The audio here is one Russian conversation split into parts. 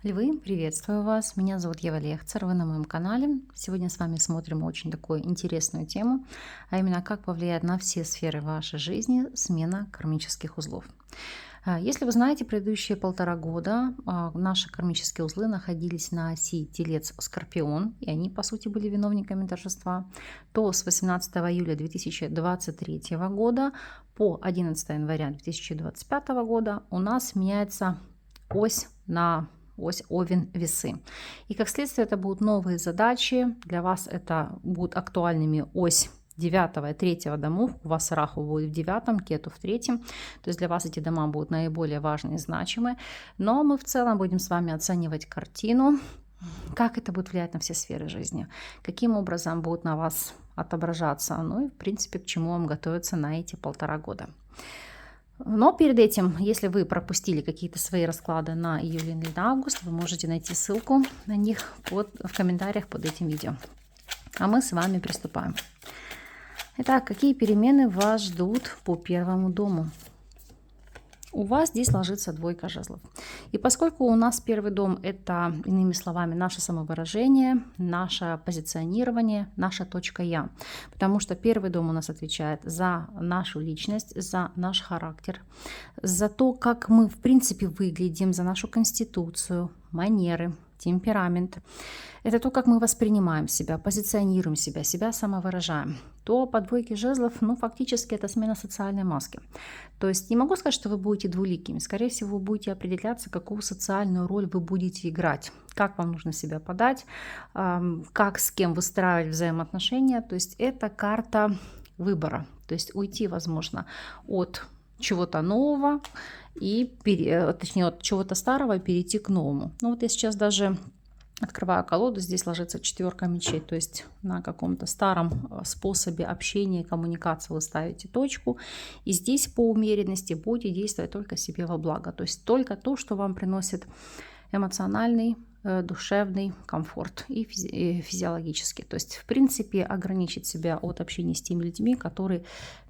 Львы, приветствую вас. Меня зовут Ева Лехцер, вы на моем канале. Сегодня с вами смотрим очень такую интересную тему, а именно как повлияет на все сферы вашей жизни смена кармических узлов. Если вы знаете, предыдущие 1,5 года наши кармические узлы находились на оси Телец-Скорпион, и они, по сути, были виновниками торжества, то с 18 июля 2023 года по 11 января 2025 года у нас меняется ось на ось Овен-Весы. И как следствие это будут новые задачи. Для вас это будут актуальными ось 9 и 3 домов. У вас Раху будет в 9, Кету в 3. То есть для вас эти дома будут наиболее важны и значимы. Но мы в целом будем с вами оценивать картину, как это будет влиять на все сферы жизни, каким образом будут на вас отображаться, ну и в принципе к чему вам готовиться на эти 1,5 года. Но перед этим, если вы пропустили какие-то свои расклады на июль или на август, вы можете найти ссылку на них в комментариях под этим видео. А мы с вами приступаем. Итак, какие перемены вас ждут по первому дому? У вас здесь ложится двойка жезлов. И поскольку у нас первый дом – это, иными словами, наше самовыражение, наше позиционирование, наша точка «я». Потому что первый дом у нас отвечает за нашу личность, за наш характер, за то, как мы, в принципе, выглядим, за нашу конституцию, манеры, темперамент. Это то, как мы воспринимаем себя, позиционируем себя самовыражаем. То по двойке жезлов, фактически это смена социальной маски. То есть не могу сказать, что вы будете двуликими. Скорее всего, вы будете определяться, какую социальную роль вы будете играть, как вам нужно себя подать, как с кем выстраивать взаимоотношения. То есть это карта выбора. То есть уйти, возможно, от чего-то нового, точнее от чего-то старого и перейти к новому. Вот я сейчас даже открываю колоду, здесь ложится 4 мечей, то есть на каком-то старом способе общения и коммуникации вы ставите точку, и здесь по умеренности будете действовать только себе во благо, то есть только то, что вам приносит эмоциональный, душевный комфорт и физиологический. То есть, в принципе, ограничить себя от общения с теми людьми, которые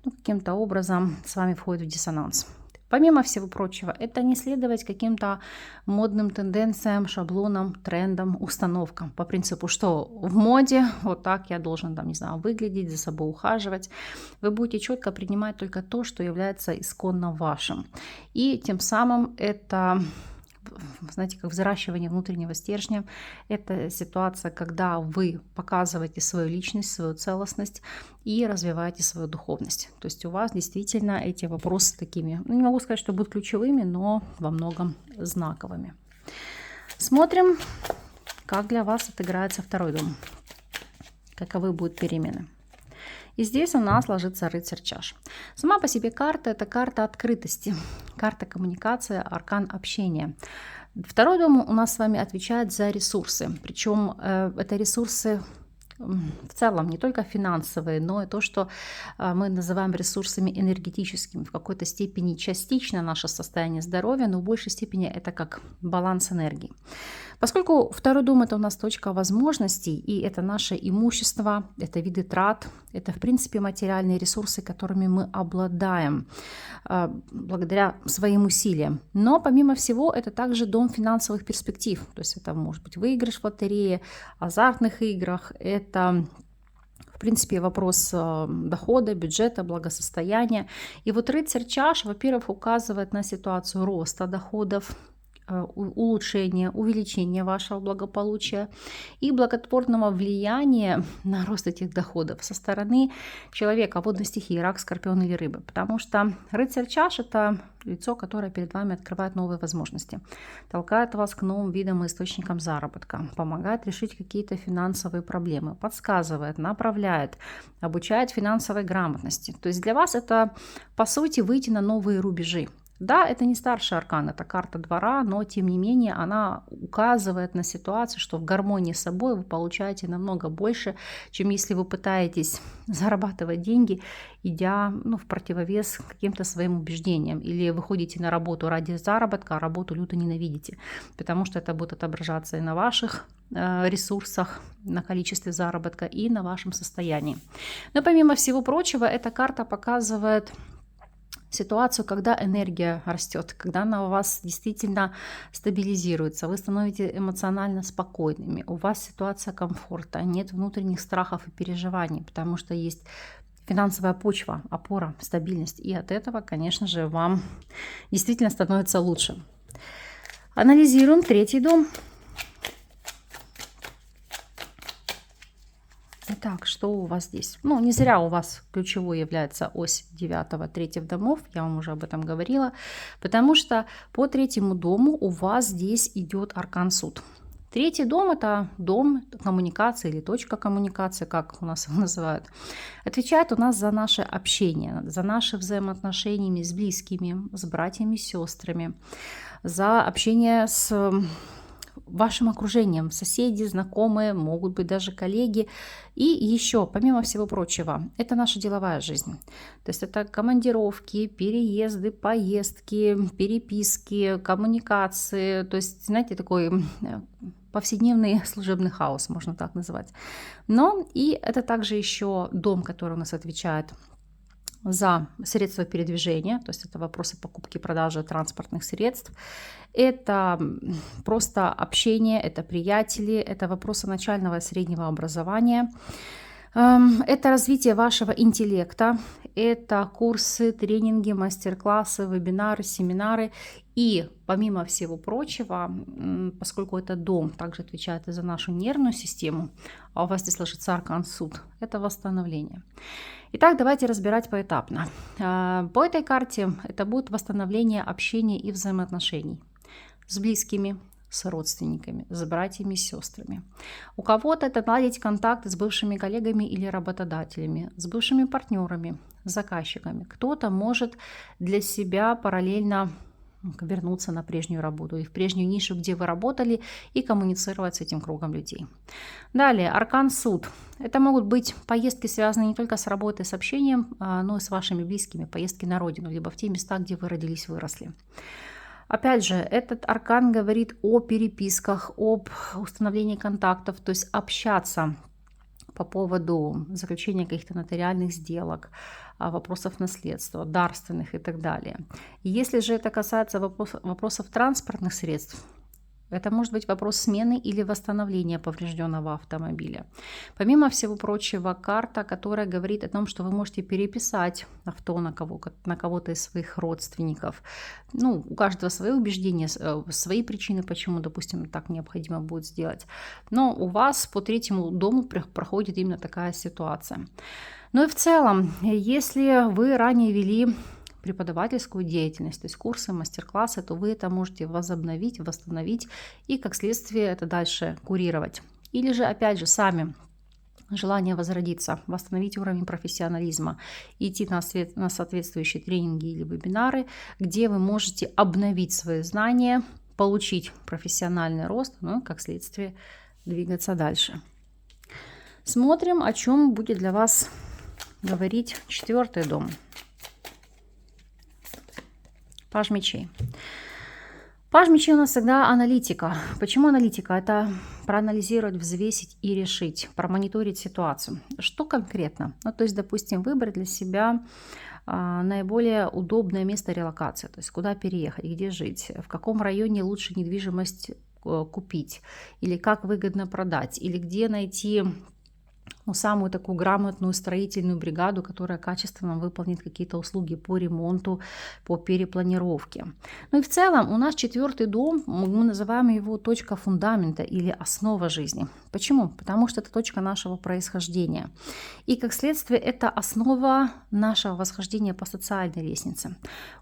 каким-то образом с вами входят в диссонанс. Помимо всего прочего, это не следовать каким-то модным тенденциям, шаблонам, трендам, установкам. По принципу, что в моде, вот так я должен, выглядеть, за собой ухаживать. Вы будете четко принимать только то, что является исконно вашим. И тем самым это, знаете, как взращивание внутреннего стержня. Это ситуация, когда вы показываете свою личность, свою целостность и развиваете свою духовность. То есть у вас действительно эти вопросы такими, не могу сказать, что будут ключевыми, но во многом знаковыми. Смотрим, как для вас отыграется второй дом. Каковы будут перемены. И здесь у нас ложится рыцарь чаш. Сама по себе карта – это карта открытости, карта коммуникации, аркан общения. Второй дом у нас с вами отвечает за ресурсы. Причем это ресурсы в целом не только финансовые, но и то, что мы называем ресурсами энергетическими. В какой-то степени частично наше состояние здоровья, но в большей степени это как баланс энергии. Поскольку второй дом – это у нас точка возможностей, и это наше имущество, это виды трат, это, в принципе, материальные ресурсы, которыми мы обладаем благодаря своим усилиям. Но, помимо всего, это также дом финансовых перспектив. То есть это может быть выигрыш в лотерее, азартных играх, это в принципе, вопрос дохода, бюджета, благосостояния. И вот рыцарь чаш, во-первых, указывает на ситуацию роста доходов, улучшения, увеличения вашего благополучия и благотворного влияния на рост этих доходов со стороны человека водной стихии, рак, скорпион или рыбы. Потому что рыцарь чаш – это лицо, которое перед вами открывает новые возможности, толкает вас к новым видам и источникам заработка, помогает решить какие-то финансовые проблемы, подсказывает, направляет, обучает финансовой грамотности. То есть для вас это, по сути, выйти на новые рубежи. Да, это не старший аркан, это карта двора, но тем не менее она указывает на ситуацию, что в гармонии с собой вы получаете намного больше, чем если вы пытаетесь зарабатывать деньги, идя в противовес каким-то своим убеждениям. Или вы ходите на работу ради заработка, а работу люто ненавидите, потому что это будет отображаться и на ваших ресурсах, на количестве заработка и на вашем состоянии. Но помимо всего прочего, эта карта показывает ситуацию, когда энергия растет, когда она у вас действительно стабилизируется, вы становитесь эмоционально спокойными, у вас ситуация комфорта, нет внутренних страхов и переживаний, потому что есть финансовая почва, опора, стабильность. И от этого, конечно же, вам действительно становится лучше. Анализируем третий дом. Итак, что у вас здесь? Ну, не зря у вас ключевой является ось 9-го, 3-го домов, я вам уже об этом говорила, потому что по 3-му дому у вас здесь идет аркан суд. 3-й дом – это дом коммуникации или точка коммуникации, как у нас его называют. Отвечает у нас за наше общение, за наши взаимоотношения с близкими, с братьями, сестрами, за общение с вашим окружением, соседи, знакомые, могут быть даже коллеги. И еще, помимо всего прочего, это наша деловая жизнь. То есть это командировки, переезды, поездки, переписки, коммуникации. То есть, знаете, такой повседневный служебный хаос, можно так назвать. Но и это также еще дом, который у нас отвечает за средства передвижения, то есть это вопросы покупки и продажи транспортных средств, это просто общение, это приятели, это вопросы начального и среднего образования, это развитие вашего интеллекта, это курсы, тренинги, мастер-классы, вебинары, семинары. И помимо всего прочего, поскольку это дом также отвечает и за нашу нервную систему, а у вас здесь ложится аркан суд, это восстановление. Итак, давайте разбирать поэтапно. По этой карте это будет восстановление общения и взаимоотношений с близкими, с родственниками, с братьями, с сестрами. У кого-то это наладить контакты с бывшими коллегами или работодателями, с бывшими партнерами, с заказчиками. Кто-то может для себя параллельно вернуться на прежнюю работу и в прежнюю нишу, где вы работали, и коммуницировать с этим кругом людей. Далее, аркан суд. Это могут быть поездки, связанные не только с работой, с общением, но и с вашими близкими, поездки на родину, либо в те места, где вы родились, выросли. Опять же, этот аркан говорит о переписках, об установлении контактов, то есть общаться по поводу заключения каких-то нотариальных сделок, вопросов наследства, дарственных и так далее. Если же это касается вопросов транспортных средств, это может быть вопрос смены или восстановления поврежденного автомобиля. Помимо всего прочего, карта, которая говорит о том, что вы можете переписать авто на кого-то из своих родственников. Ну, у каждого свои убеждения, свои причины, почему, допустим, так необходимо будет сделать. Но у вас по 3-му дому проходит именно такая ситуация. Ну и в целом, если вы ранее вели преподавательскую деятельность, то есть курсы, мастер-классы, то вы это можете возобновить, восстановить и, как следствие, это дальше курировать. Или же, опять же, сами желание возродиться, восстановить уровень профессионализма, идти на соответствующие тренинги или вебинары, где вы можете обновить свои знания, получить профессиональный рост, ну и, как следствие, двигаться дальше. Смотрим, о чем будет для вас говорить 4-й дом. Паж мечей. Паж мечей у нас всегда аналитика. Почему аналитика? Это проанализировать, взвесить и решить, промониторить ситуацию. Что конкретно? Ну, то есть, допустим, выбрать для себя наиболее удобное место релокации, то есть куда переехать, где жить, в каком районе лучше недвижимость купить, или как выгодно продать, или где найти самую такую грамотную строительную бригаду, которая качественно выполнит какие-то услуги по ремонту, по перепланировке. Ну и в целом у нас 4-й дом, мы называем его точка фундамента или основа жизни. Почему? Потому что это точка нашего происхождения. И как следствие это основа нашего восхождения по социальной лестнице.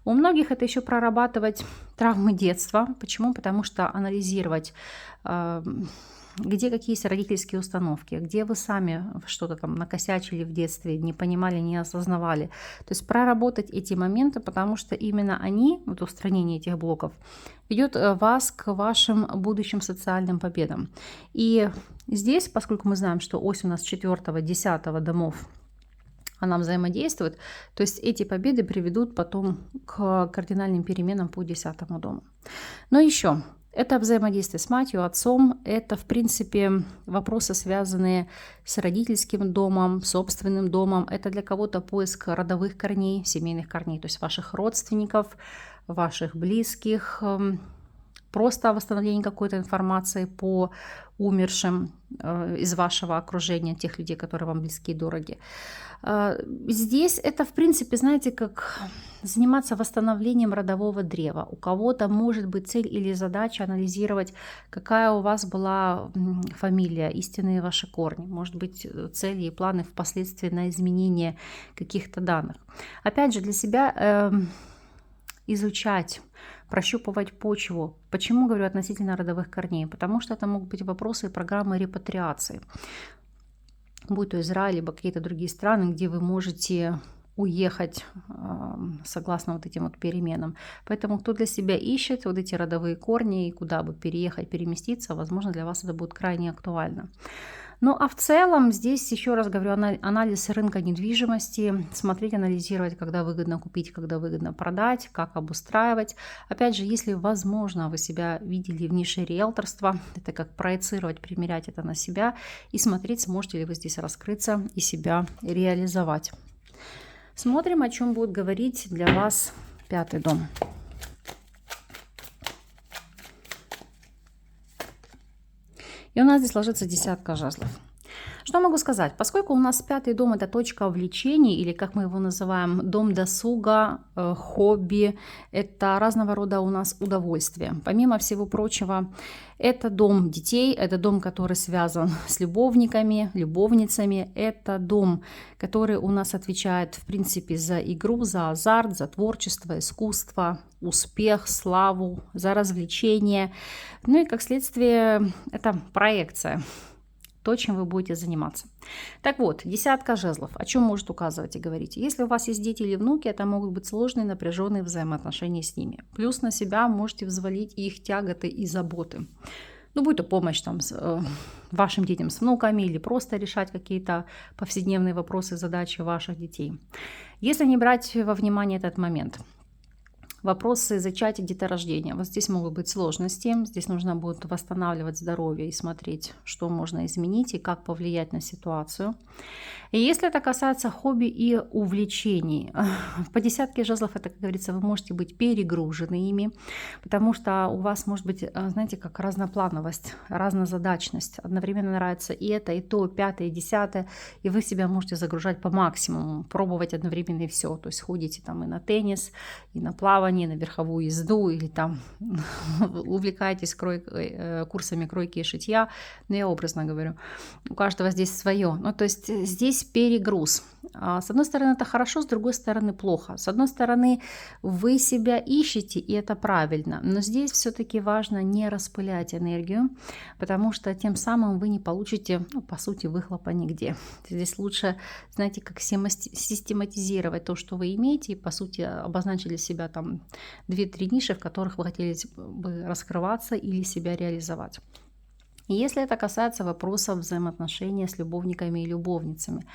У многих это еще прорабатывать травмы детства. Почему? Потому что анализировать где какие есть родительские установки, где вы сами что-то там накосячили в детстве, не понимали, не осознавали. То есть проработать эти моменты, потому что именно они, вот устранение этих блоков, ведет вас к вашим будущим социальным победам. И здесь, поскольку мы знаем, что ось у нас 4-го, 10-го домов, она взаимодействует, то есть эти победы приведут потом к кардинальным переменам по 10-му дому. Но еще Это взаимодействие с матерью, отцом. Это, в принципе, вопросы, связанные с родительским домом, собственным домом. Это для кого-то поиск родовых корней, семейных корней, то есть ваших родственников, ваших близких, просто восстановление какой-то информации по умершим из вашего окружения, тех людей, которые вам близки и дороги. Здесь это, в принципе, знаете, как заниматься восстановлением родового древа. У кого-то может быть цель или задача анализировать, какая у вас была фамилия, истинные ваши корни. Может быть, цели и планы впоследствии на изменение каких-то данных. Опять же, для себя изучать, прощупывать почву. Почему говорю относительно родовых корней? Потому что это могут быть вопросы и программы репатриации. Будь то Израиль, либо какие-то другие страны, где вы можете уехать согласно вот этим вот переменам. Поэтому кто для себя ищет вот эти родовые корни и куда бы переехать, переместиться, возможно, для вас это будет крайне актуально. Ну а в целом здесь, еще раз говорю, анализ рынка недвижимости, смотреть, анализировать, когда выгодно купить, когда выгодно продать, как обустраивать. Опять же, если возможно, вы себя видели в нише риэлторства, это как проецировать, примерять это на себя и смотреть, сможете ли вы здесь раскрыться и себя реализовать. Смотрим, о чем будет говорить для вас 5-й дом. И у нас здесь ложится 10 жезлов. Что могу сказать? Поскольку у нас 5-й дом – это точка влечений, или как мы его называем, дом досуга, хобби, это разного рода у нас удовольствия. Помимо всего прочего, это дом детей, это дом, который связан с любовниками, любовницами, это дом, который у нас отвечает, в принципе, за игру, за азарт, за творчество, искусство, успех, славу, за развлечение. Ну и, как следствие, это проекция. То, чем вы будете заниматься. Так вот, 10 жезлов. О чем может указывать и говорить? Если у вас есть дети или внуки, это могут быть сложные, напряженные взаимоотношения с ними. Плюс на себя можете взвалить их тяготы и заботы. Ну, будь то помощь там, вашим детям с внуками или просто решать какие-то повседневные вопросы, задачи ваших детей. Если не брать во внимание этот момент, вопросы зачатия, деторождения. Вот здесь могут быть сложности. Здесь нужно будет восстанавливать здоровье и смотреть, что можно изменить и как повлиять на ситуацию. И если это касается хобби и увлечений, по 10 жезлов, это, как говорится, вы можете быть перегружены ими, потому что у вас может быть, знаете, как разноплановость, разнозадачность. Одновременно нравится и это, и то, 5 и 10, и вы себя можете загружать по максимуму, пробовать одновременно и все. То есть ходите там и на теннис, и на плавание, на верховую езду, или там увлекаетесь курсами кройки и шитья. Но я образно говорю, у каждого здесь свое. Ну, то есть здесь перегруз. С одной стороны, это хорошо, с другой стороны, плохо. С одной стороны, вы себя ищете, и это правильно. Но здесь все-таки важно не распылять энергию, потому что тем самым вы не получите, ну, по сути, выхлопа нигде. Здесь лучше, знаете, как систематизировать то, что вы имеете, и, по сути, обозначить для себя там 2-3 ниши, в которых вы хотели бы раскрываться или себя реализовать. И если это касается вопросов взаимоотношений с любовниками и любовницами,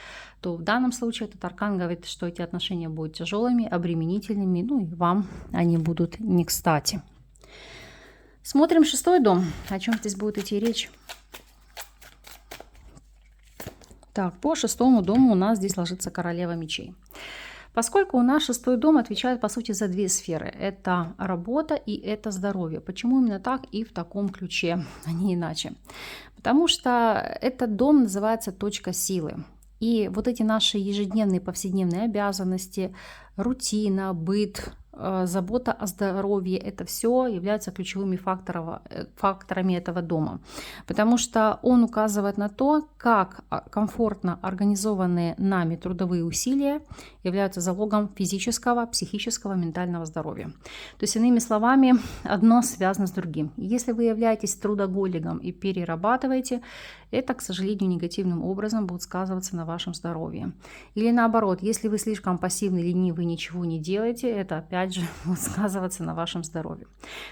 то в данном случае этот аркан говорит, что эти отношения будут тяжелыми, обременительными, ну и вам они будут не кстати. Смотрим 6-й дом. О чем здесь будет идти речь? Так, по 6-му дому у нас здесь ложится королева мечей. Поскольку у нас 6-й дом отвечает, по сути, за 2 сферы. Это работа и это здоровье. Почему именно так и в таком ключе, а не иначе? Потому что этот дом называется точка силы. И вот эти наши ежедневные, повседневные обязанности, рутина, быт, забота о здоровье, это все являются ключевыми факторами этого дома. Потому что он указывает на то, как комфортно организованные нами трудовые усилия являются залогом физического, психического, ментального здоровья. То есть, иными словами, одно связано с другим. Если вы являетесь трудоголиком и перерабатываете, это, к сожалению, негативным образом будет сказываться на вашем здоровье. Или наоборот, если вы слишком пассивный, ленивый, ничего не делаете, это опять же будет сказываться на вашем здоровье.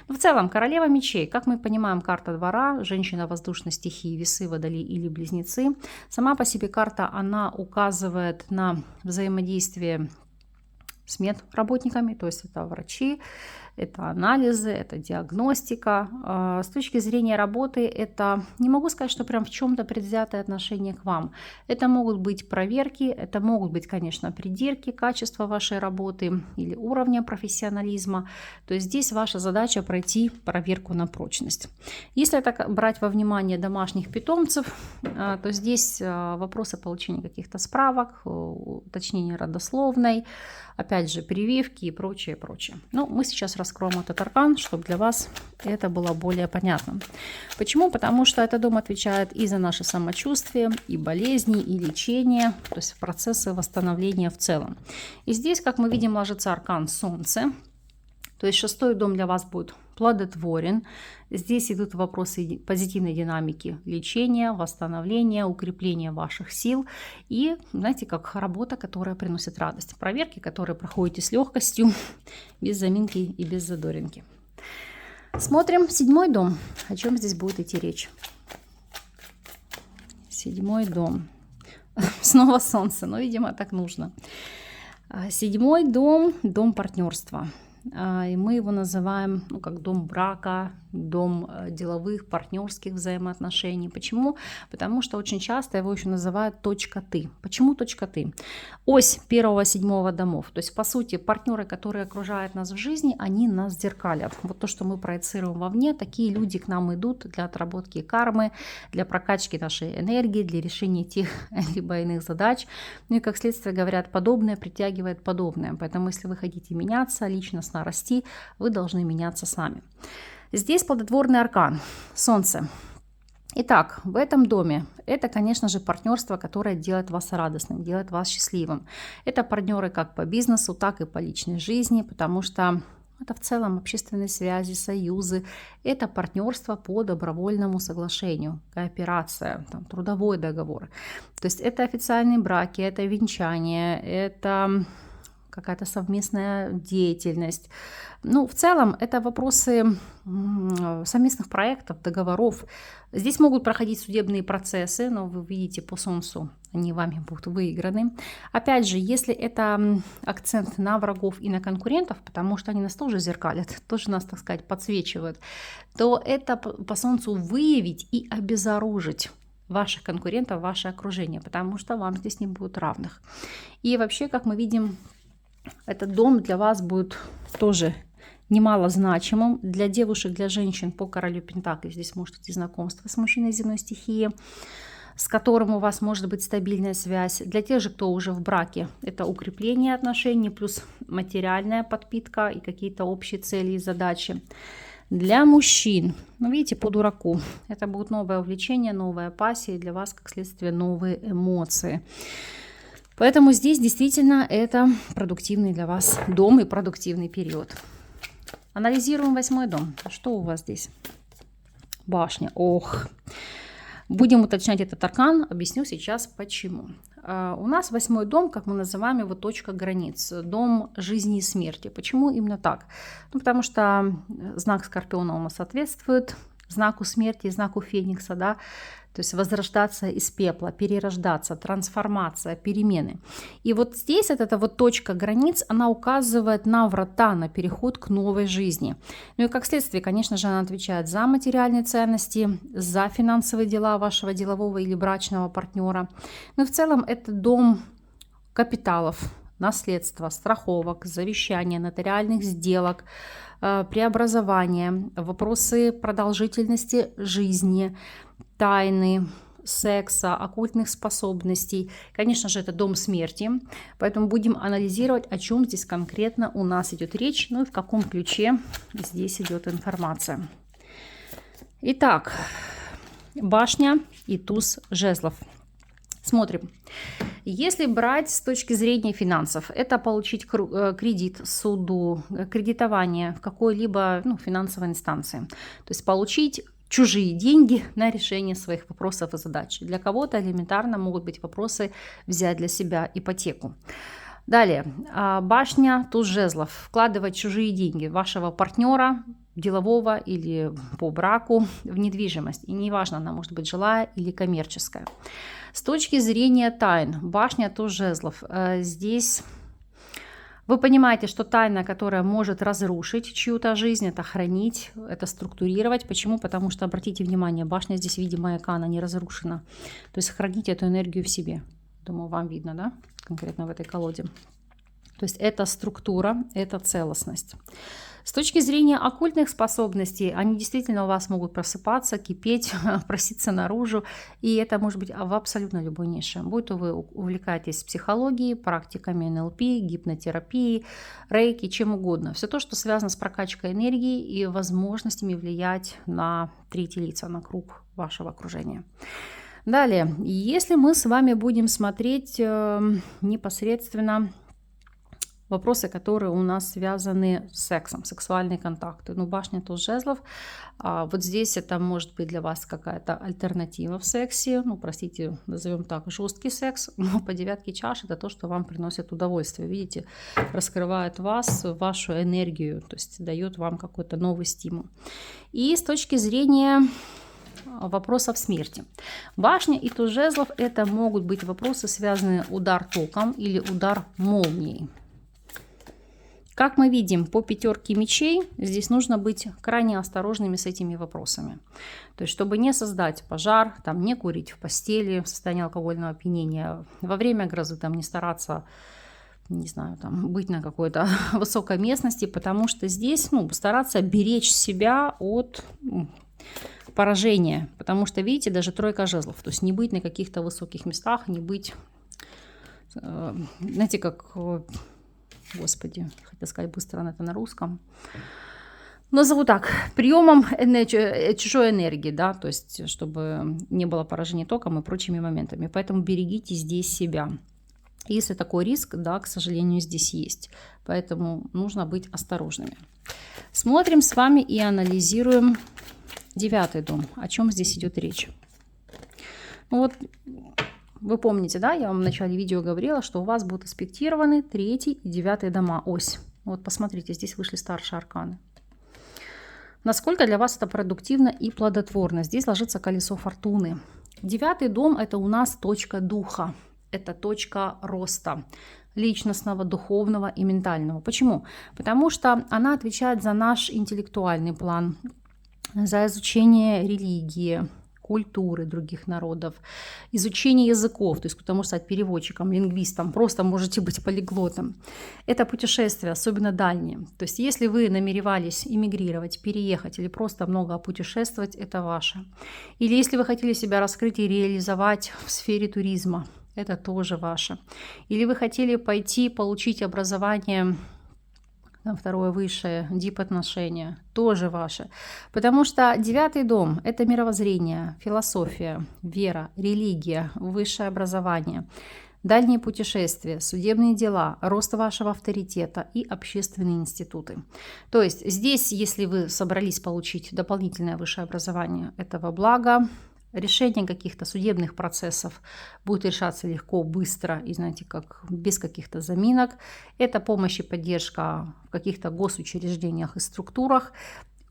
Но в целом, королева мечей, как мы понимаем, карта двора, женщина воздушной стихии, весы, водолей или близнецы. Сама по себе карта, она указывает на взаимодействие с медработниками, то есть это врачи, это анализы, это диагностика. С точки зрения работы, это не могу сказать, что прям в чем-то предвзятое отношение к вам. Это могут быть проверки, это могут быть, конечно, придирки качества вашей работы или уровня профессионализма. То есть здесь ваша задача пройти проверку на прочность. Если это брать во внимание домашних питомцев, то здесь вопросы получения каких-то справок, уточнения родословной, опять же, прививки и прочее, прочее. Но мы сейчас раскроем этот аркан, чтобы для вас это было более понятно. Почему? Потому что этот дом отвечает и за наше самочувствие, и болезни, и лечение, то есть процессы восстановления в целом. И здесь, как мы видим, ложится аркан Солнце. То есть 6-й дом для вас будет плодотворен. Здесь идут вопросы позитивной динамики лечения, восстановления, укрепления ваших сил. И, знаете, как работа, которая приносит радость. Проверки, которые проходите с легкостью, без заминки и без задоринки. Смотрим 7-й дом. О чем здесь будет идти речь? 7-й дом. Снова Солнце, но, видимо, так нужно. 7-й дом, дом партнерства. И мы его называем как дом брака, дом деловых, партнерских взаимоотношений. Почему? Потому что очень часто его еще называют точка «ты». Почему точка «ты»? Ось 1-7 домов. То есть, по сути, партнеры, которые окружают нас в жизни, они нас зеркалят. Вот то, что мы проецируем вовне, такие люди к нам идут для отработки кармы, для прокачки нашей энергии, для решения тех либо иных задач. Ну и, как следствие, говорят, подобное притягивает подобное. Поэтому, если вы хотите меняться, личностно расти, вы должны меняться сами. Здесь плодотворный аркан Солнце. Итак, в этом доме это, конечно же, партнерство, которое делает вас радостным, делает вас счастливым. Это партнеры как по бизнесу, так и по личной жизни, потому что это в целом общественные связи, союзы. Это партнерство по добровольному соглашению, кооперация, трудовой договор. То есть это официальные браки, это венчание, это какая-то совместная деятельность. Ну, в целом, это вопросы совместных проектов, договоров. Здесь могут проходить судебные процессы, но вы видите по Солнцу, они вами будут выиграны. Опять же, если это акцент на врагов и на конкурентов, потому что они нас тоже зеркалят, тоже нас, так сказать, подсвечивают, то это по Солнцу выявить и обезоружить ваших конкурентов, ваше окружение, потому что вам здесь не будет равных. И вообще, как мы видим, этот дом для вас будет тоже немало значимым. Для девушек, для женщин по королю Пентаклей здесь может идти знакомство с мужчиной земной стихии, с которым у вас может быть стабильная связь. Для тех же, кто уже в браке, это укрепление отношений, плюс материальная подпитка и какие-то общие цели и задачи. Для мужчин, видите, по дураку, это будет новое увлечение, новая пассия, и для вас, как следствие, новые эмоции. Поэтому здесь действительно это продуктивный для вас дом и продуктивный период. Анализируем 8-й дом. Что у вас здесь? Башня. Ох. Будем уточнять этот аркан. Объясню сейчас почему. У нас 8-й дом, как мы называем его, точка границ. Дом жизни и смерти. Почему именно так? Потому что знак Скорпиона у нас соответствует знаку смерти, знаку Феникса, да, то есть возрождаться из пепла, перерождаться, трансформация, перемены. И вот здесь эта вот точка границ, она указывает на врата, на переход к новой жизни. Ну и как следствие, конечно же, она отвечает за материальные ценности, за финансовые дела вашего делового или брачного партнера. Ну и в целом это дом капиталов, наследства, страховок, завещания, нотариальных сделок, преобразования, вопросы продолжительности жизни, тайны, секса, оккультных способностей. Конечно же, это дом смерти, поэтому будем анализировать, о чем здесь конкретно у нас идет речь, ну и в каком ключе здесь идет информация. Итак, башня и туз жезлов. Смотрим. Если брать с точки зрения финансов, это получить кредит, суду, кредитование в какой-либо финансовой инстанции. То есть получить чужие деньги на решение своих вопросов и задач. Для кого-то элементарно могут быть вопросы взять для себя ипотеку. Далее, башня, туз жезлов. Вкладывать чужие деньги вашего партнера, делового или по браку, в недвижимость. И неважно, она может быть жилая или коммерческая. С точки зрения тайн, башня, туз жезлов. Здесь Вы понимаете, что тайна, которая может разрушить чью-то жизнь, это хранить, это структурировать. Почему? Потому что, обратите внимание, башня здесь в виде маяка, она не разрушена. То есть храните эту энергию в себе. Думаю, вам видно, да? Конкретно в этой колоде. То есть это структура, это целостность. С точки зрения оккультных способностей, они действительно у вас могут просыпаться, кипеть, проситься наружу. И это может быть в абсолютно любой нише. Будь то вы увлекаетесь психологией, практиками НЛП, гипнотерапией, рейки, чем угодно. Все то, что связано с прокачкой энергии и возможностями влиять на третьи лица, на круг вашего окружения. Далее, если мы с вами будем смотреть непосредственно вопросы, которые у нас связаны с сексом, сексуальные контакты. Ну, башня туз жезлов. Вот здесь это может быть для вас какая-то альтернатива в сексе. Ну, простите, назовем так, жесткий секс. Но по девятке чаш это то, что вам приносит удовольствие. Видите, раскрывает вас, вашу энергию, то есть дает вам какой-то новый стимул. И с точки зрения вопросов смерти. Башня и туз жезлов это могут быть вопросы, связанные удар током или удар молнией. Как мы видим по пятерке мечей, здесь нужно быть крайне осторожными с этими вопросами. То есть, чтобы не создать пожар, там, не курить в постели в состоянии алкогольного опьянения, во время грозы там, не стараться, не знаю, там, быть на какой-то высокой местности, потому что здесь стараться беречь себя от поражения. Потому что, видите, даже тройка жезлов, то есть не быть на каких-то высоких местах, не быть, знаете, как... Господи, хотела сказать быстро это на русском. Назову так, приемом чужой энергии, да, то есть чтобы не было поражения током и прочими моментами. Поэтому берегите здесь себя. Если такой риск, да, к сожалению, здесь есть. Поэтому нужно быть осторожными. Смотрим с вами и анализируем 9-й дом. О чем здесь идет речь? Ну вот... Вы помните, да, я вам в начале видео говорила, что у вас будут аспектированы 3-й и 9-й дома, ось. Вот посмотрите, здесь вышли старшие арканы. Насколько для вас это продуктивно и плодотворно? Здесь ложится колесо фортуны. 9-й дом – это у нас точка духа, это точка роста личностного, духовного и ментального. Почему? Потому что она отвечает за наш интеллектуальный план, за изучение религии, культуры других народов, изучение языков, то есть потому что стать переводчиком, лингвистом, просто можете быть полиглотом. Это путешествия, особенно дальние. То есть если вы намеревались эмигрировать, переехать или просто много путешествовать, это ваше. Или если вы хотели себя раскрыть и реализовать в сфере туризма, это тоже ваше. Или вы хотели пойти получить образование, второе высшее, дип-отношения, тоже ваше. Потому что 9-й дом – это мировоззрение, философия, вера, религия, высшее образование, дальние путешествия, судебные дела, рост вашего авторитета и общественные институты. То есть здесь, если вы собрались получить дополнительное высшее образование, это во благо. Решение каких-то судебных процессов будет решаться легко, быстро и, знаете, как без каких-то заминок. Это помощь и поддержка в каких-то госучреждениях и структурах.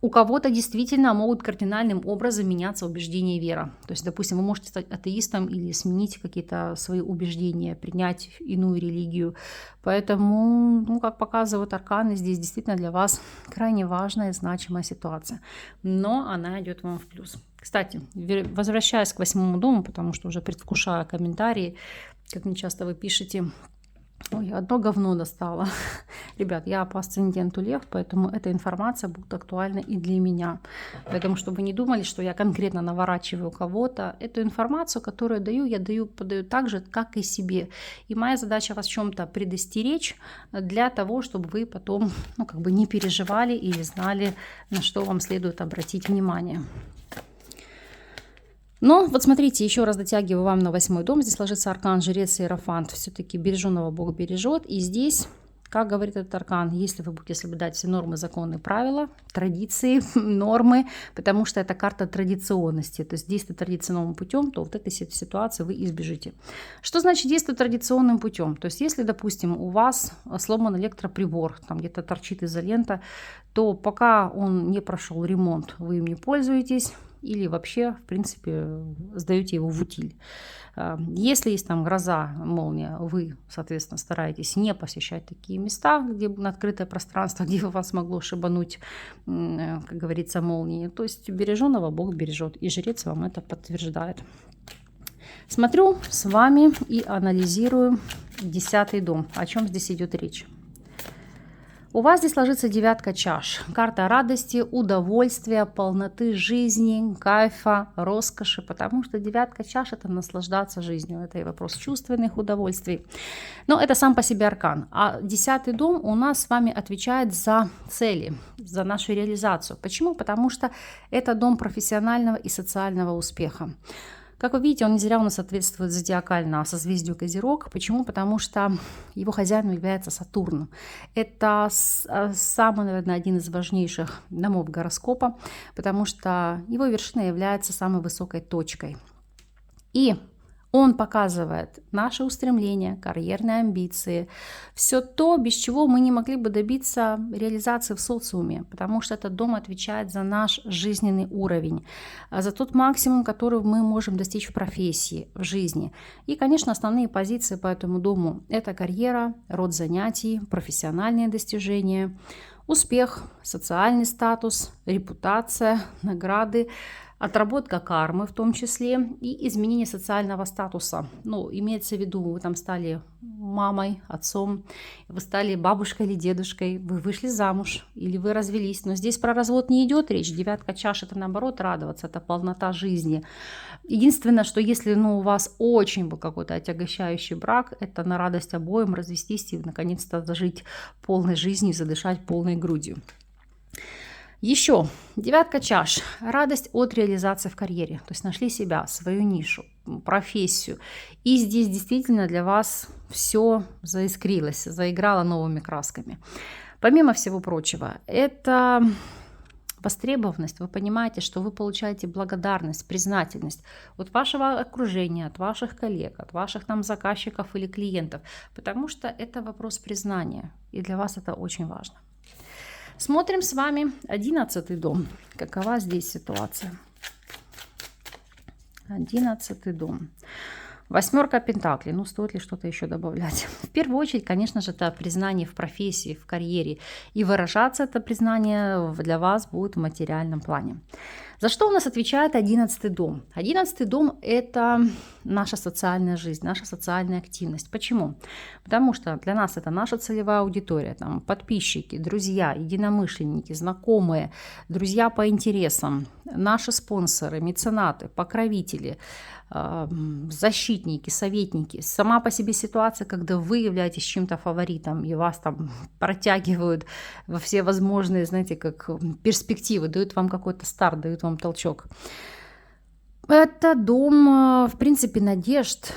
У кого-то действительно могут кардинальным образом меняться убеждения и вера. То есть, допустим, вы можете стать атеистом или сменить какие-то свои убеждения, принять иную религию. Поэтому, как показывают арканы, здесь действительно для вас крайне важная и значимая ситуация. Но она идет вам в плюс. Кстати, возвращаясь к 8-му дому, потому что уже предвкушаю комментарии, как мне часто вы пишете, ой, одно говно достала. Ребят, я по асценденту Лев, поэтому эта информация будет актуальна и для меня. Поэтому, чтобы вы не думали, что я конкретно наворачиваю кого-то, эту информацию, которую я подаю так же, как и себе. И моя задача вас в чем-то предостеречь для того, чтобы вы потом не переживали или знали, на что вам следует обратить внимание. Но вот смотрите, еще раз дотягиваю вам на 8-й дом. Здесь ложится аркан жрец и иерофант. Все-таки береженного Бог бережет. И здесь, как говорит этот аркан, если вы будете соблюдать все нормы, законы, правила, традиции, нормы, потому что это карта традиционности, то есть действует традиционным путем, то вот этой ситуации вы избежите. Что значит действовать традиционным путем? То есть если, допустим, у вас сломан электроприбор, там где-то торчит изолента, то пока он не прошел ремонт, вы им не пользуетесь, или вообще, в принципе, сдаете его в утиль. Если есть там гроза, молния, вы, соответственно, стараетесь не посещать такие места, где открытое пространство, где вас могло шибануть, как говорится, молнией. То есть береженого Бог бережет, и жрец вам это подтверждает. Смотрю с вами и анализирую 10-й дом. О чем здесь идет речь? У вас здесь ложится 9 чаш. Карта радости, удовольствия, полноты жизни, кайфа, роскоши. Потому что 9 чаш – это наслаждаться жизнью. Это и вопрос чувственных удовольствий. Но это сам по себе аркан. А 10-й дом у нас с вами отвечает за цели, за нашу реализацию. Почему? Потому что это дом профессионального и социального успеха. Как вы видите, он не зря у нас соответствует зодиакально созвездию Козерог. Почему? Потому что его хозяином является Сатурн. Это самый, наверное, один из важнейших домов гороскопа, потому что его вершина является самой высокой точкой. И он показывает наши устремления, карьерные амбиции, все то, без чего мы не могли бы добиться реализации в социуме, потому что этот дом отвечает за наш жизненный уровень, за тот максимум, который мы можем достичь в профессии, в жизни. И, конечно, основные позиции по этому дому – это карьера, род занятий, профессиональные достижения, успех, социальный статус, репутация, награды, отработка кармы в том числе и изменение социального статуса. Ну, имеется в виду, вы там стали мамой, отцом, вы стали бабушкой или дедушкой, вы вышли замуж или вы развелись. Но здесь про развод не идет речь. 9 чаш – это наоборот радоваться, это полнота жизни. Единственное, что если у вас очень был какой-то отягощающий брак, это на радость обоим развестись и наконец-то зажить полной жизнью, задышать полной грудью. Еще 9 чаш. Радость от реализации в карьере. То есть нашли себя, свою нишу, профессию. И здесь действительно для вас все заискрилось, заиграло новыми красками. Помимо всего прочего, это востребованность. Вы понимаете, что вы получаете благодарность, признательность от вашего окружения, от ваших коллег, от ваших там заказчиков или клиентов. Потому что это вопрос признания. И для вас это очень важно. Смотрим с вами 11-й дом. Какова здесь ситуация? 11-й дом. 8 пентаклей. Ну, стоит ли что-то еще добавлять? В первую очередь, конечно же, это признание в профессии, в карьере. И выражаться это признание для вас будет в материальном плане. За что у нас отвечает 11-й дом? 11-й дом – это наша социальная жизнь, наша социальная активность. Почему? Потому что для нас это наша целевая аудитория, там, подписчики, друзья, единомышленники, знакомые, друзья по интересам, наши спонсоры, меценаты, покровители, защитники, советники. Сама по себе ситуация, когда вы являетесь чем-то фаворитом и вас там протягивают во все возможные, знаете, как перспективы, дают вам какой-то старт, дают вам толчок. Это дом, в принципе, надежд,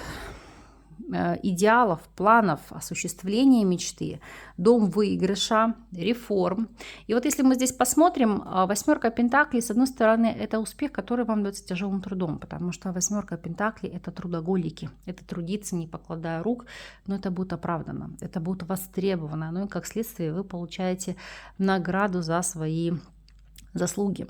идеалов, планов, осуществления мечты, дом выигрыша, реформ. И вот если мы здесь посмотрим, 8 пентаклей, с одной стороны, это успех, который вам дается тяжелым трудом, потому что 8 пентаклей – это трудоголики, это трудиться, не покладая рук, но это будет оправдано, это будет востребовано, ну и как следствие вы получаете награду за свои заслуги.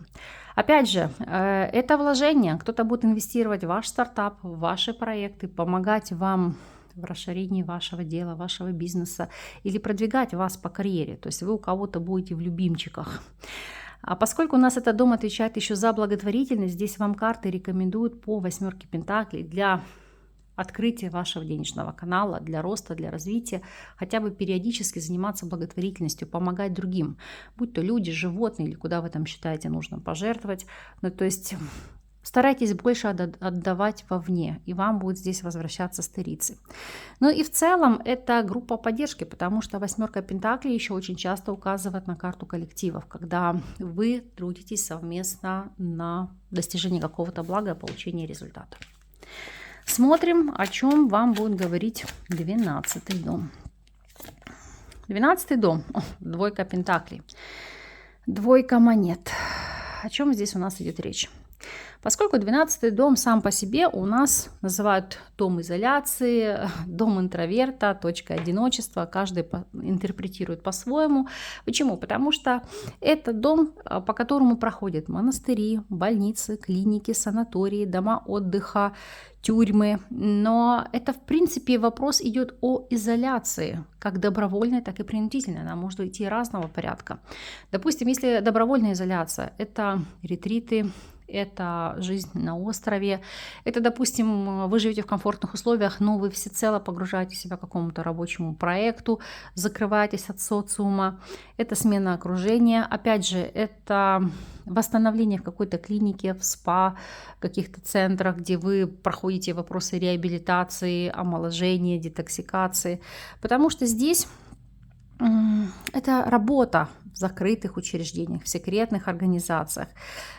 Опять же, это вложение. Кто-то будет инвестировать в ваш стартап, в ваши проекты, помогать вам в расширении вашего дела, вашего бизнеса или продвигать вас по карьере. То есть вы у кого-то будете в любимчиках. А поскольку у нас этот дом отвечает еще за благотворительность, здесь вам карты рекомендуют по 8 пентаклей для открытия вашего денежного канала, для роста, для развития, хотя бы периодически заниматься благотворительностью, помогать другим, будь то люди, животные или куда вы там считаете нужно пожертвовать. Ну, то есть старайтесь больше отдавать вовне, и вам будет здесь возвращаться сторицей. Ну и в целом это группа поддержки, потому что 8 пентаклей еще очень часто указывает на карту коллективов, когда вы трудитесь совместно на достижение какого-то блага, получение результата. Смотрим, о чем вам будет говорить 12-й дом. 12-й дом, 2 пентаклей, 2 монет. О чем здесь у нас идет речь? Поскольку 12-й дом сам по себе у нас называют дом изоляции, дом интроверта, точка одиночества, каждый интерпретирует по-своему. Почему? Потому что это дом, по которому проходят монастыри, больницы, клиники, санатории, дома отдыха, тюрьмы. Но это, в принципе, вопрос идет о изоляции, как добровольной, так и принудительной. Она может идти разного порядка. Допустим, если добровольная изоляция – это ретриты, это жизнь на острове, это, допустим, вы живете в комфортных условиях, но вы всецело погружаете себя к какому-то рабочему проекту, закрываетесь от социума, это смена окружения, опять же, это восстановление в какой-то клинике, в спа, каких-то центрах, где вы проходите вопросы реабилитации, омоложения, детоксикации, потому что здесь это работа в закрытых учреждениях, в секретных организациях.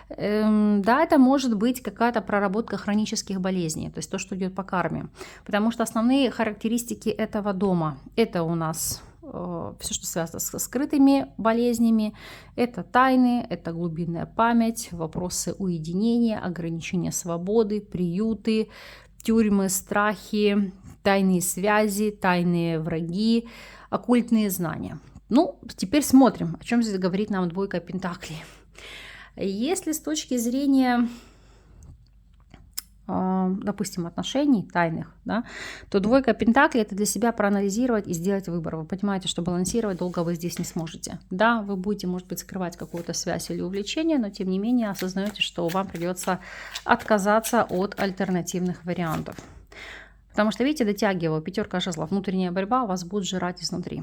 Да, это может быть какая-то проработка хронических болезней, то есть то, что идет по карме. Потому что основные характеристики этого дома – это у нас все, что связано с скрытыми болезнями, это тайны, это глубинная память, вопросы уединения, ограничения свободы, приюты, тюрьмы, страхи, тайные связи, тайные враги, оккультные знания. Ну, теперь смотрим, о чем здесь говорит нам двойка пентаклей. Если с точки зрения, допустим, отношений тайных, да, то двойка пентаклей – это для себя проанализировать и сделать выбор. Вы понимаете, что балансировать долго вы здесь не сможете. Да, вы будете, может быть, скрывать какую-то связь или увлечение, но тем не менее осознаете, что вам придется отказаться от альтернативных вариантов. Потому что, видите, дотягиваю, пятерка жезлов, внутренняя борьба вас будет жрать изнутри.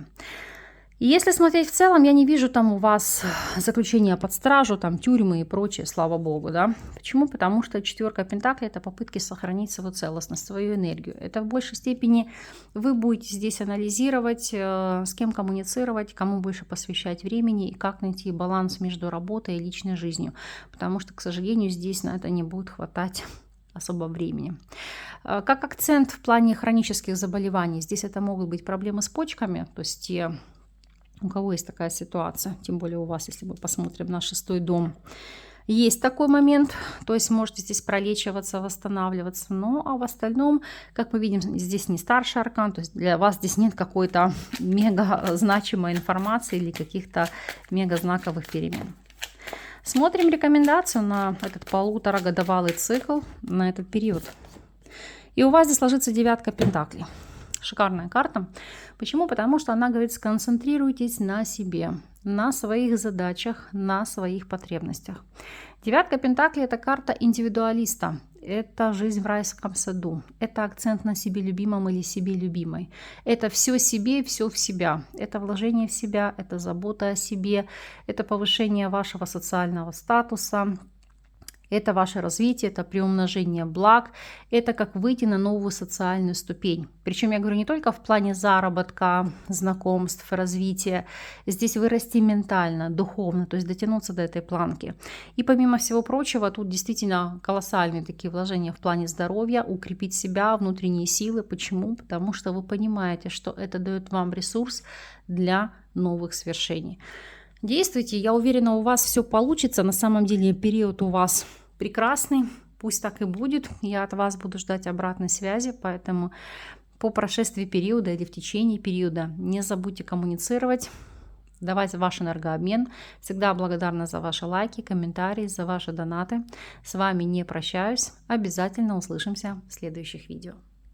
И если смотреть в целом, я не вижу там у вас заключения под стражу, там тюрьмы и прочее, слава богу, да. Почему? Потому что четверка пентаклей – это попытки сохранить свою целостность, свою энергию. Это в большей степени вы будете здесь анализировать, с кем коммуницировать, кому больше посвящать времени и как найти баланс между работой и личной жизнью. Потому что, к сожалению, здесь на это не будет хватать особо времени. Как акцент в плане хронических заболеваний, здесь это могут быть проблемы с почками, то есть те, у кого есть такая ситуация, тем более у вас, если мы посмотрим на 6-й дом, есть такой момент, то есть можете здесь пролечиваться, восстанавливаться, но а в остальном, как мы видим, здесь не старший аркан, то есть для вас здесь нет какой-то мега значимой информации или каких-то мега знаковых перемен. Смотрим рекомендацию на этот полуторагодовалый цикл, на этот период. И у вас здесь ложится девятка пентаклей. Шикарная карта. Почему? Потому что она говорит, сконцентрируйтесь на себе, на своих задачах, на своих потребностях. Девятка пентаклей – это карта индивидуалиста. Это жизнь в райском саду. Это акцент на себе любимом или себе любимой. Это все себе, все в себя. Это вложение в себя, это забота о себе, это повышение вашего социального статуса. Это ваше развитие, это приумножение благ, это как выйти на новую социальную ступень. Причем я говорю не только в плане заработка, знакомств, развития. Здесь вырасти ментально, духовно, то есть дотянуться до этой планки. И помимо всего прочего, тут действительно колоссальные такие вложения в плане здоровья, укрепить себя, внутренние силы. Почему? Потому что вы понимаете, что это дает вам ресурс для новых свершений. Действуйте, я уверена, у вас все получится. На самом деле период у вас прекрасный, пусть так и будет. Я от вас буду ждать обратной связи, поэтому по прошествии периода или в течение периода не забудьте коммуницировать, давать ваш энергообмен. Всегда благодарна за ваши лайки, комментарии, за ваши донаты. С вами не прощаюсь. Обязательно услышимся в следующих видео.